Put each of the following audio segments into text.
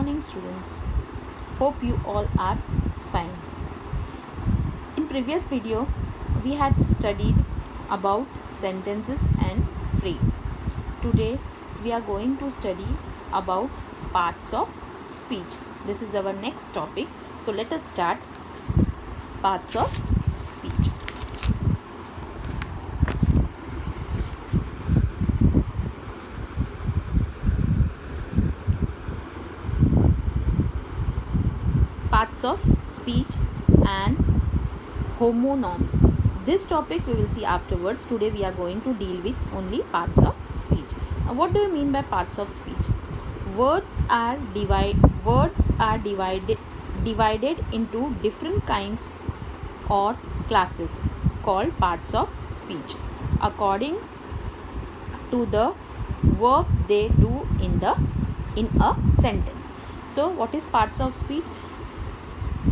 morning, students. Hope you all are fine. In previous video, we had studied about sentences and phrase. Today, we are going to study about parts of speech. This is our next topic. So let us start parts of speech. Parts of speech and homonyms. This topic we will see afterwards. Today we are going to deal with only parts of speech. Now, what do you mean by parts of speech? Words are divided into different kinds or classes called parts of speech according to the work they do in a sentence. So what is parts of speech?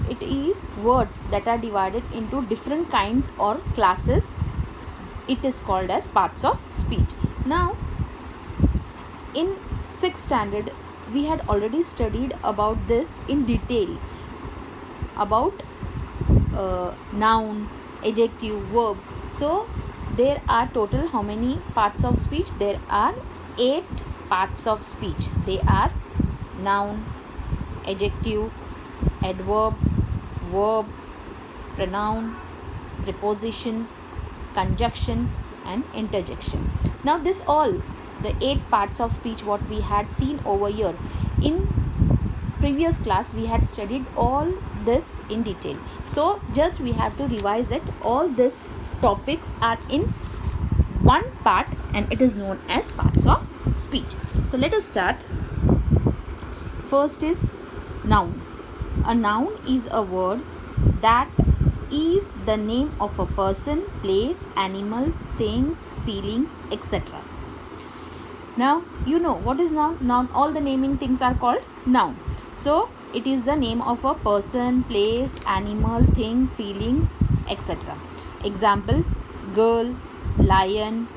It is words that are divided into different kinds or classes. It is called as parts of speech. Now, in 6th standard, we had already studied about this in detail, about noun, adjective, verb. So, there are total how many parts of speech? There are 8 parts of speech. They are noun, adjective, adverb, verb, pronoun, preposition, conjunction and interjection. Now this all the 8 parts of speech what we had seen over here. In previous class we had studied all this in detail. So just we have to revise it. All these topics are in one part and it is known as parts of speech. So let us start. First is noun. A noun is a word that is the name of a person, place, animal, things, feelings, etc. Now, you know what is noun? Noun, all the naming things are called noun. So, it is the name of a person, place, animal, thing, feelings, etc. Example, girl, lion,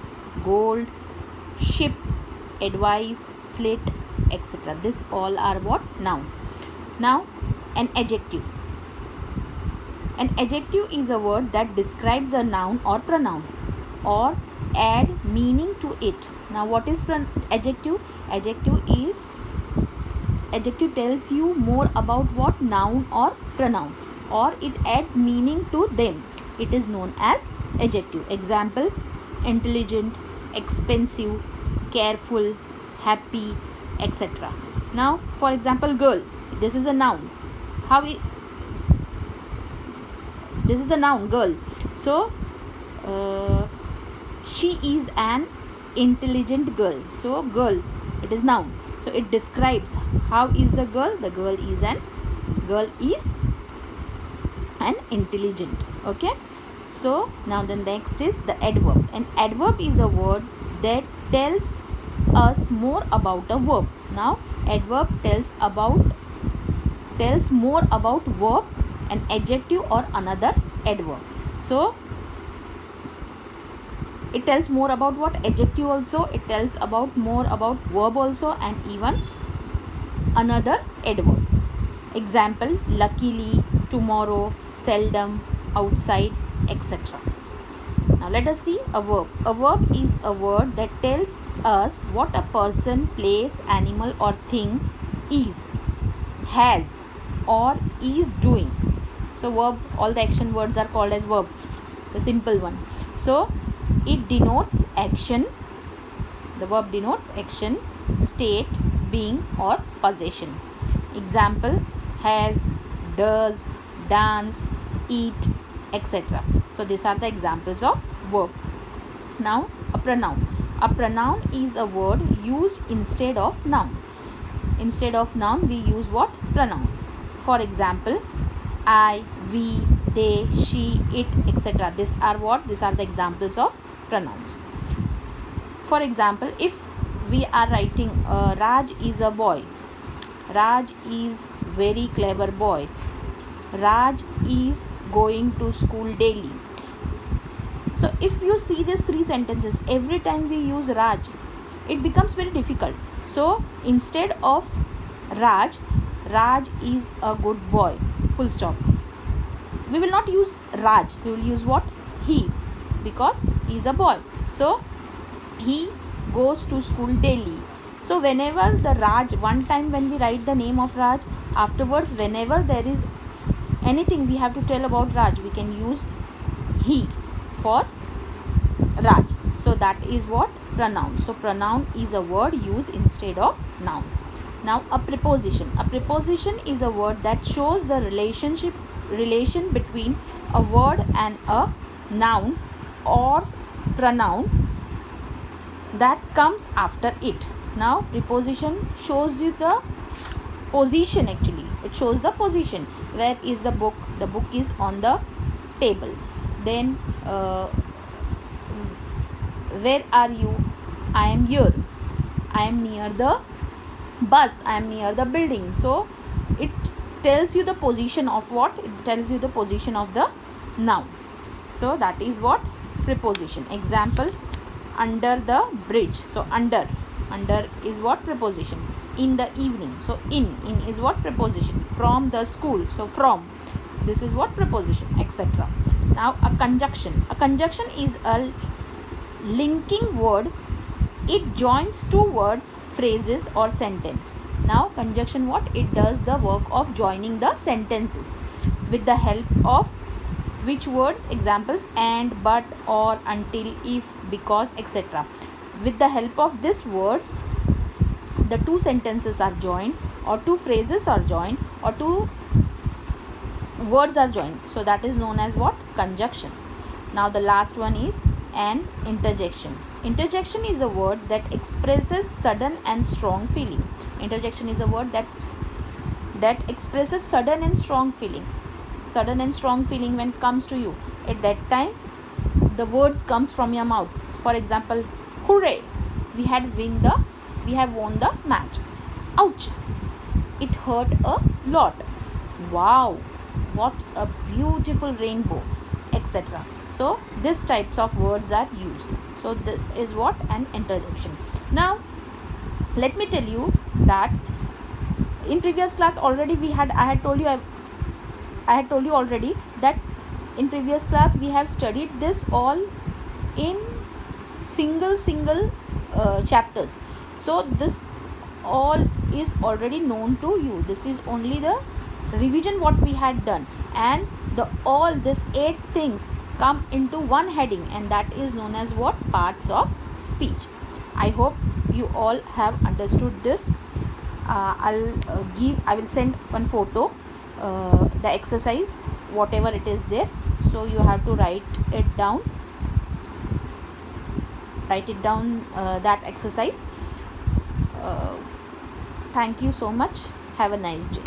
gold, ship, advice, flit, etc. This all are what? Noun. Now, an adjective. An adjective is a word that describes a noun or pronoun or add meaning to it. Now what is adjective? Adjective tells you more about what noun or pronoun or it adds meaning to them. It is known as adjective. Example, intelligent, expensive, careful, happy, etc. Now for example, girl. This is a noun. This is a noun, girl. So she is an intelligent girl. So girl, it is noun. So it describes how is the girl. The girl is an intelligent. Okay. So now the next is the adverb. An adverb is a word that tells us more about a verb. Now adverb tells more about verb, an adjective or another adverb. So it tells more about what? Adjective also. It tells about more about verb also and even another adverb. Example, luckily, tomorrow, seldom, outside, etc. Now let us see a verb. A verb is a word that tells us what a person, place, animal or thing is, has or is doing. So verb, all the action words are called as verb, the simple one. So it denotes action. The verb denotes action, state, being or possession. Example, has, does, dance, eat, etc. So these are the examples of verb. Now a pronoun. A pronoun is a word used instead of noun. Instead of noun we use what? Pronoun. For example, I, we, they, she, it, etc. These are what? These are the examples of pronouns. For example, if we are writing Raj is a boy. Raj is very clever boy. Raj is going to school daily. So if you see these 3 sentences, every time we use Raj, it becomes very difficult. So instead of Raj, Raj is a good boy. Full stop. We will not use Raj. We will use what? He, because he is a boy. So he goes to school daily. So whenever the Raj, one time when we write the name of Raj, afterwards whenever there is anything we have to tell about Raj, we can use he for Raj. So that is what? Pronoun. So pronoun is a word used instead of noun. Now a preposition. A preposition is a word that shows the relation between a word and a noun or pronoun that comes after it. Now preposition shows you the position, actually it shows the position. Where is the book? The book is on the table. Then where are you? I am here. I am near the bus. I am near the building. So it tells you the position of what? It tells you the position of the noun. So that is what? Preposition. Example, under the bridge. So under is what? Preposition. In the evening. So in is what? Preposition. From the school. So from, this is what? Preposition, etc. Now a conjunction. A conjunction is a linking word. It joins two words, phrases or sentence. Now conjunction, what? It does the work of joining the sentences with the help of which words? Examples, and, but, or, until, if, because, etc. With the help of these words, the two sentences are joined, or two phrases are joined, or two words are joined. So that is known as what? Conjunction. Now the last one is an interjection. Interjection is a word that expresses sudden and strong feeling. Interjection is a word that expresses sudden and strong feeling. Sudden and strong feeling when it comes to you. At that time, the words comes from your mouth. For example, hooray! We have won the match. Ouch! It hurt a lot. Wow! What a beautiful rainbow, etc. So these types of words are used. So this is what? An interjection. Now let me tell you that in previous class already I had told you already that in previous class we have studied this all in single chapters. So this all is already known to you. This is only the revision what we had done, and all this 8 things come into one heading, and that is known as what? Parts of speech. I hope you all have understood this. I will send one photo, the exercise, whatever it is there. So you have to write it down, that exercise. Thank you so much. Have a nice day.